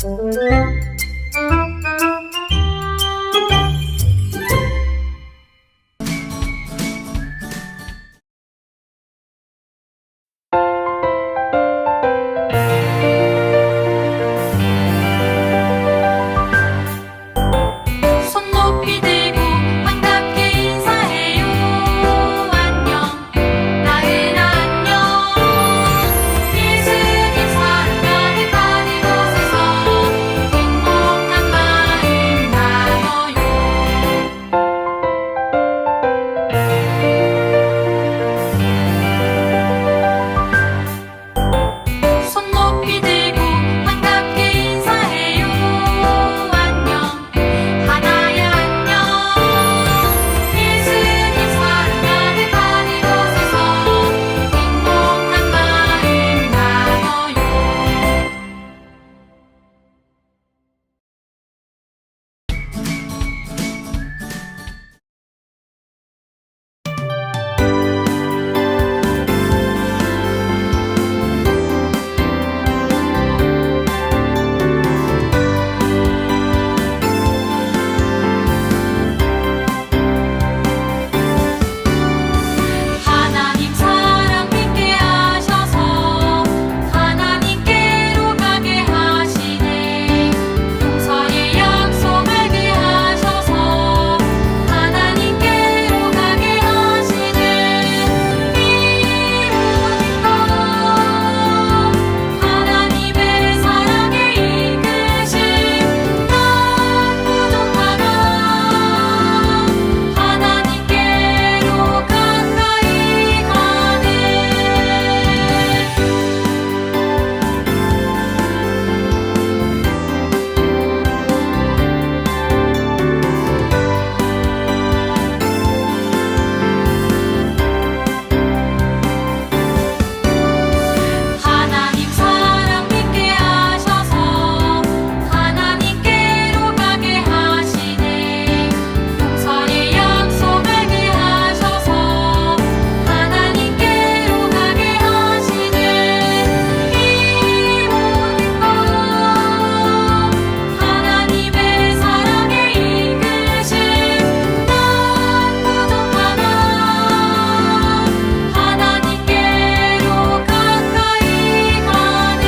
손 높이 들고 반갑게 인사해요. 안녕, 나은 안녕. 예수님 사랑 가득한 이곳에서 행복한 마음 나눠요. 손 높이 들고 반갑게 인사해요. 안녕, 하나야 안녕. 예수님 사랑 가득한 이곳에서 행복한 마음 나눠요. 하나님 사랑 믿게 하셔서 하나님께로 가게 하시네. 용서의 약속 알게 하셔서 하나님께로 가게 하시네. 이루어진 것 하나님의 사랑에 이끄심. 난 부족하나 하나님께로 가까이 가네. 하나님 사랑 믿게 하셔서 하나님께로 가게 하시네. 용서의 약속 알게 하셔서 하나님께로 가게 하시네. 이 모든 것 하나님의 사랑에 이끄심. 난 부족하나 하나님께로 가까이 가네.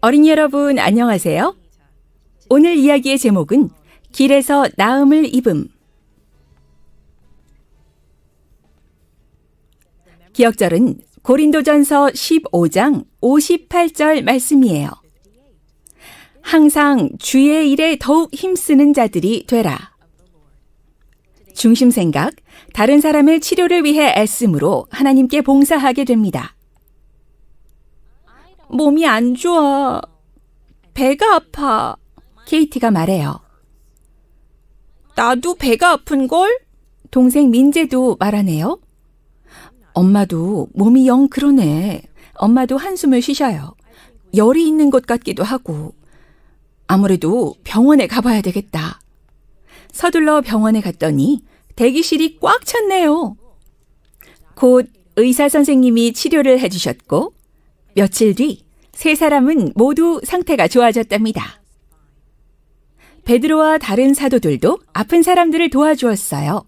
어린이 여러분 안녕하세요. 오늘 이야기의 제목은 길에서 나음을 입음. 기억절은 고린도전서 15장 58절 말씀이에요. 항상 주의 일에 더욱 힘쓰는 자들이 되라. 중심 생각, 다른 사람의 치료를 위해 애씀으로 하나님께 봉사하게 됩니다. 몸이 안 좋아. 배가 아파. 케이티가 말해요. 나도 배가 아픈걸? 동생 민재도 말하네요. 엄마도 몸이 영 그러네. 엄마도 한숨을 쉬셔요. 열이 있는 것 같기도 하고. 아무래도 병원에 가봐야 되겠다. 서둘러 병원에 갔더니 대기실이 꽉 찼네요. 곧 의사 선생님이 치료를 해주셨고 며칠 뒤 세 사람은 모두 상태가 좋아졌답니다. 베드로와 다른 사도들도 아픈 사람들을 도와주었어요.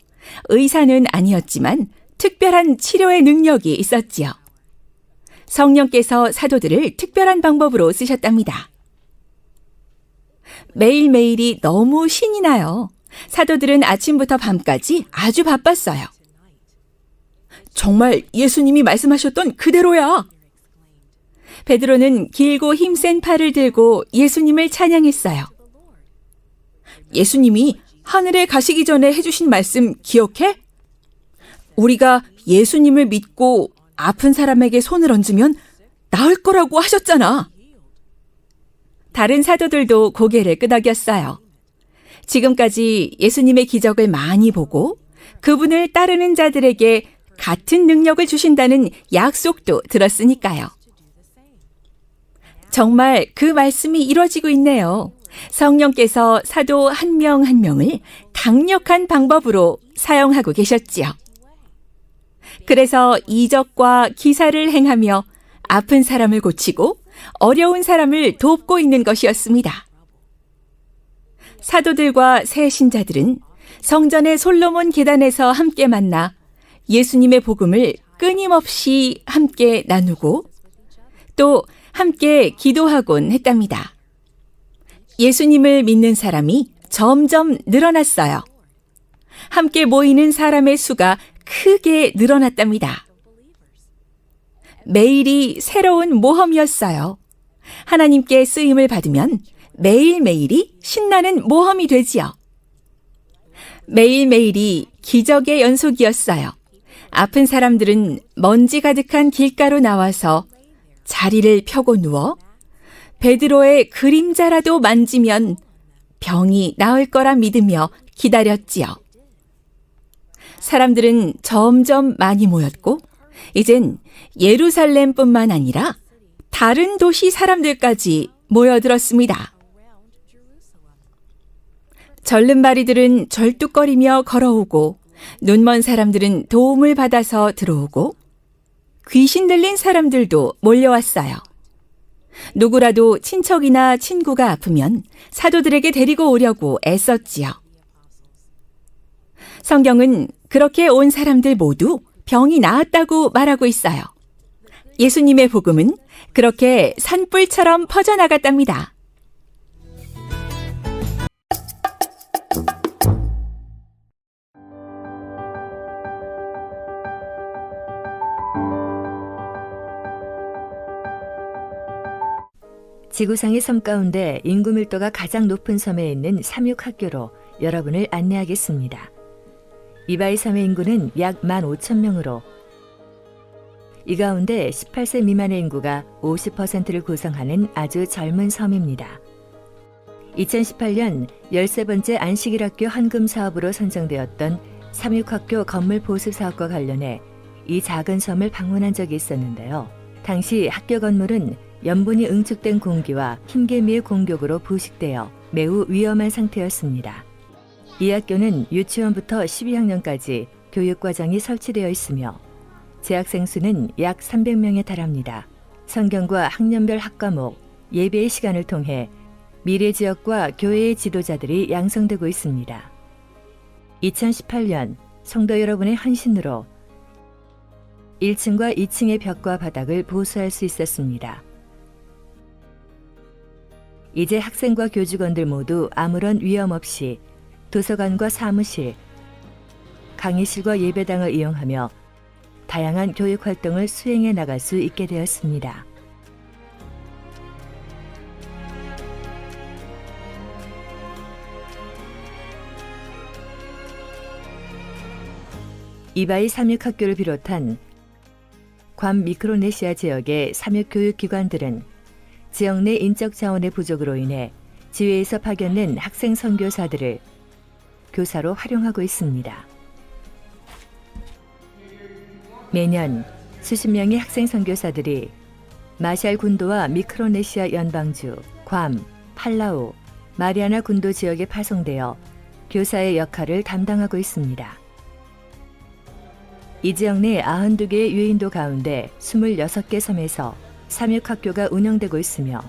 의사는 아니었지만 특별한 치료의 능력이 있었지요. 성령께서 사도들을 특별한 방법으로 쓰셨답니다. 매일매일이 너무 신이 나요. 사도들은 아침부터 밤까지 아주 바빴어요. 정말 예수님이 말씀하셨던 그대로야. 베드로는 길고 힘센 팔을 들고 예수님을 찬양했어요. 예수님이 하늘에 가시기 전에 해주신 말씀 기억해? 우리가 예수님을 믿고 아픈 사람에게 손을 얹으면 나을 거라고 하셨잖아. 다른 사도들도 고개를 끄덕였어요. 지금까지 예수님의 기적을 많이 보고 그분을 따르는 자들에게 같은 능력을 주신다는 약속도 들었으니까요. 정말 그 말씀이 이루어지고 있네요. 성령께서 사도 한 명 한 명을 강력한 방법으로 사용하고 계셨지요. 그래서 이적과 기사를 행하며 아픈 사람을 고치고 어려운 사람을 돕고 있는 것이었습니다. 사도들과 새 신자들은 성전의 솔로몬 계단에서 함께 만나 예수님의 복음을 끊임없이 함께 나누고 또 함께 기도하곤 했답니다. 예수님을 믿는 사람이 점점 늘어났어요. 함께 모이는 사람의 수가 크게 늘어났답니다. 매일이 새로운 모험이었어요. 하나님께 쓰임을 받으면 매일매일이 신나는 모험이 되지요. 매일매일이 기적의 연속이었어요. 아픈 사람들은 먼지 가득한 길가로 나와서 자리를 펴고 누워 베드로의 그림자라도 만지면 병이 나을 거라 믿으며 기다렸지요. 사람들은 점점 많이 모였고 이젠 예루살렘뿐만 아니라 다른 도시 사람들까지 모여들었습니다. 절름발이들은 절뚝거리며 걸어오고 눈먼 사람들은 도움을 받아서 들어오고 귀신 들린 사람들도 몰려왔어요. 누구라도 친척이나 친구가 아프면 사도들에게 데리고 오려고 애썼지요. 성경은 그렇게 온 사람들 모두 병이 나았다고 말하고 있어요. 예수님의 복음은 그렇게 산불처럼 퍼져나갔답니다. 지구상의 섬 가운데 인구 밀도가 가장 높은 섬에 있는 삼육학교로 여러분을 안내하겠습니다. 이바이 섬의 인구는 약 15,000명으로 이 가운데 18세 미만의 인구가 50%를 구성하는 아주 젊은 섬입니다. 2018년 13번째 안식일학교 헌금 사업으로 선정되었던 삼육학교 건물 보수 사업과 관련해 이 작은 섬을 방문한 적이 있었는데요. 당시 학교 건물은 염분이 응축된 공기와 흰개미의 공격으로 부식되어 매우 위험한 상태였습니다. 이 학교는 유치원부터 12학년까지 교육과정이 설치되어 있으며 재학생 수는 약 300명에 달합니다. 성경과 학년별 학과목, 예배의 시간을 통해 미래 지역과 교회의 지도자들이 양성되고 있습니다. 2018년 성도 여러분의 헌신으로 1층과 2층의 벽과 바닥을 보수할 수 있었습니다. 이제 학생과 교직원들 모두 아무런 위험 없이 도서관과 사무실, 강의실과 예배당을 이용하며 다양한 교육 활동을 수행해 나갈 수 있게 되었습니다. 이바이 삼육학교를 비롯한 괌 미크로네시아 지역의 삼육교육기관들은 지역 내 인적 자원의 부족으로 인해 지회에서 파견된 학생 선교사들을 교사로 활용하고 있습니다. 매년 수십 명의 학생 선교사들이 마샬 군도와 미크로네시아 연방주, 괌, 팔라우, 마리아나 군도 지역에 파송되어 교사의 역할을 담당하고 있습니다. 이 지역 내 92개의 유인도 가운데 26개 섬에서 삼육학교가 운영되고 있으며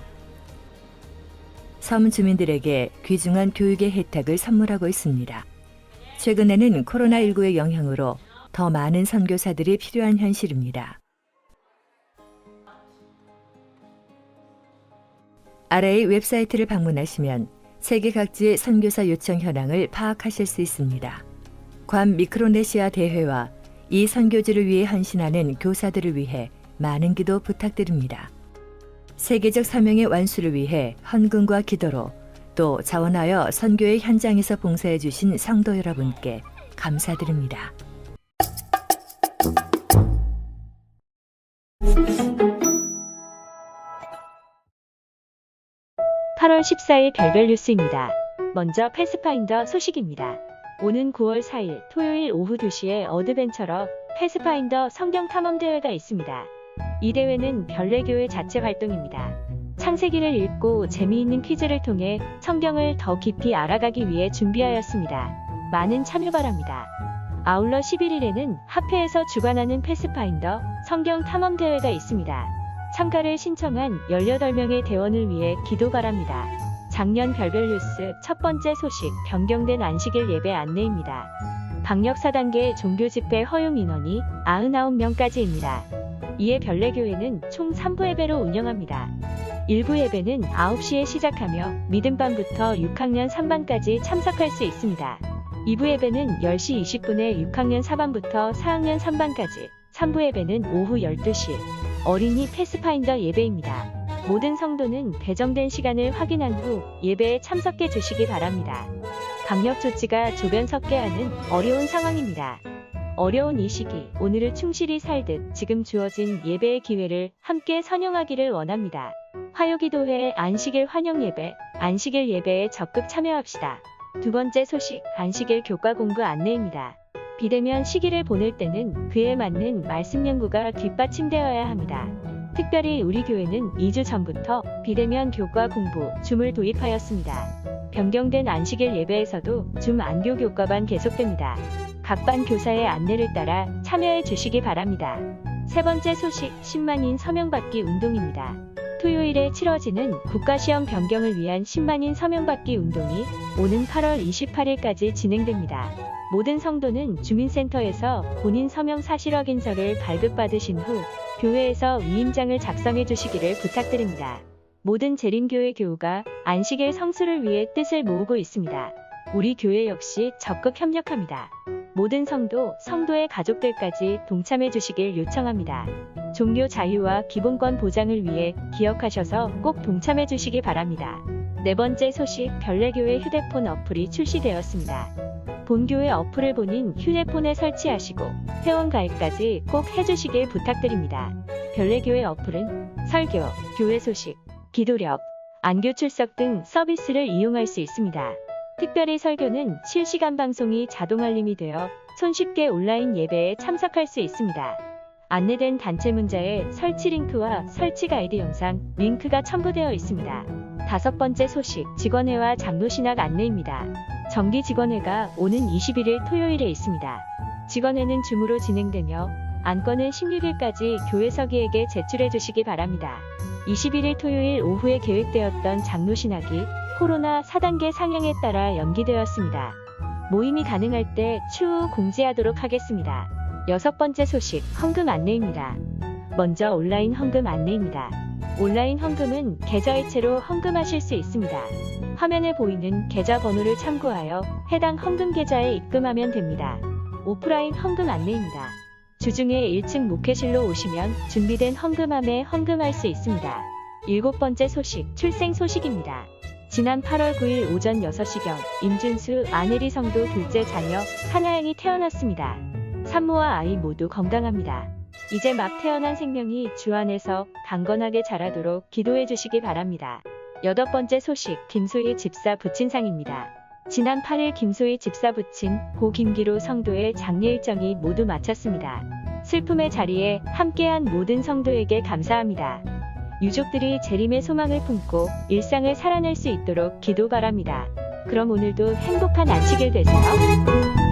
섬 주민들에게 귀중한 교육의 혜택을 선물하고 있습니다. 최근에는 코로나19의 영향으로 더 많은 선교사들이 필요한 현실입니다. 아래의 웹사이트를 방문하시면 세계 각지의 선교사 요청 현황을 파악하실 수 있습니다. 괌 미크로네시아 대회와 이 선교지를 위해 헌신하는 교사들을 위해 많은 기도 부탁드립니다. 세계적 사명의 완수를 위해 헌금과 기도로 또 자원하여 선교의 현장에서 봉사해 주신 성도 여러분께 감사드립니다. (8월 14일) 별별 뉴스입니다. 먼저 패스파인더 소식입니다. 오는 9월 4일 토요일 오후 2시에 어드벤처러 패스파인더 성경 탐험 대회가 있습니다. 이 대회는 별내교회 자체 활동입니다. 창세기를 읽고 재미있는 퀴즈를 통해 성경을 더 깊이 알아가기 위해 준비하였습니다. 많은 참여 바랍니다. 아울러 11일에는 합회에서 주관하는 패스파인더 성경 탐험 대회가 있습니다. 참가를 신청한 18명의 대원을 위해 기도 바랍니다. 작년 별별 뉴스 첫 번째 소식 변경된 안식일 예배 안내입니다. 방역 4단계 종교 집회 허용 인원이 99명까지입니다. 이에 별내교회는 총 3부 예배로 운영합니다. 1부 예배는 9시에 시작하며 믿음반부터 6학년 3반까지 참석할 수 있습니다. 2부 예배는 10시 20분에 6학년 4반부터 4학년 3반까지, 3부 예배는 오후 12시, 어린이 패스파인더 예배입니다. 모든 성도는 배정된 시간을 확인한 후 예배에 참석해 주시기 바랍니다. 방역 조치가 조변 섞게 하는 어려운 상황입니다. 어려운 이 시기, 오늘을 충실히 살듯 지금 주어진 예배의 기회를 함께 선용하기를 원합니다. 화요기도회 안식일 환영 예배, 안식일 예배에 적극 참여합시다. 두 번째 소식, 안식일 교과 공부 안내입니다. 비대면 시기를 보낼 때는 그에 맞는 말씀 연구가 뒷받침되어야 합니다. 특별히 우리 교회는 2주 전부터 비대면 교과 공부, 줌을 도입하였습니다. 변경된 안식일 예배에서도 줌 안교 교과반 계속됩니다. 각 반 교사의 안내를 따라 참여해 주시기 바랍니다. 세 번째 소식, 10만인 서명받기 운동입니다. 토요일에 치러지는 국가시험 변경을 위한 10만인 서명받기 운동이 오는 8월 28일까지 진행됩니다. 모든 성도는 주민센터에서 본인 서명 사실 확인서를 발급받으신 후 교회에서 위임장을 작성해 주시기를 부탁드립니다. 모든 재림교회 교우가 안식일 성수를 위해 뜻을 모으고 있습니다. 우리 교회 역시 적극 협력합니다. 모든 성도의 가족들까지 동참해 주시길 요청합니다. 종교 자유와 기본권 보장을 위해 기억하셔서 꼭 동참해 주시기 바랍니다. 네 번째 소식, 별내교회 휴대폰 어플이 출시되었습니다. 본교회 어플을 본인 휴대폰에 설치하시고 회원 가입까지 꼭 해주시길 부탁드립니다. 별내교회 어플은 설교, 교회 소식, 기도력, 안교 출석 등 서비스를 이용할 수 있습니다. 특별히 설교는 실시간 방송이 자동 알림이 되어 손쉽게 온라인 예배에 참석할 수 있습니다. 안내된 단체 문자에 설치 링크와 설치 가이드 영상, 링크가 첨부되어 있습니다. 다섯 번째 소식, 직원회와 장로신학 안내입니다. 정기 직원회가 오는 21일 토요일에 있습니다. 직원회는 줌으로 진행되며 안건은 16일까지 교회 서기에게 제출해 주시기 바랍니다. 21일 토요일 오후에 계획되었던 장로신학이 코로나 4단계 상향에 따라 연기되었습니다. 모임이 가능할 때 추후 공지하도록 하겠습니다. 여섯 번째 소식, 헌금 안내입니다. 먼저 온라인 헌금 안내입니다. 온라인 헌금은 계좌이체로 헌금하실 수 있습니다. 화면에 보이는 계좌 번호를 참고하여 해당 헌금 계좌에 입금하면 됩니다. 오프라인 헌금 안내입니다. 주중에 1층 목회실로 오시면 준비된 헌금함에 헌금할 수 있습니다. 일곱 번째 소식, 출생 소식입니다. 지난 8월 9일 오전 6시경 임준수, 안혜리 성도 둘째 자녀 하나양이 태어났습니다. 산모와 아이 모두 건강합니다. 이제 막 태어난 생명이 주 안에서 강건하게 자라도록 기도해 주시기 바랍니다. 여덟 번째 소식, 김소희 집사 부친상입니다. 지난 8일 김소희 집사 부친 고 김기로 성도의 장례 일정이 모두 마쳤습니다. 슬픔의 자리에 함께한 모든 성도에게 감사합니다. 유족들이 재림의 소망을 품고 일상을 살아낼 수 있도록 기도 바랍니다. 그럼 오늘도 행복한 안식일 되세요.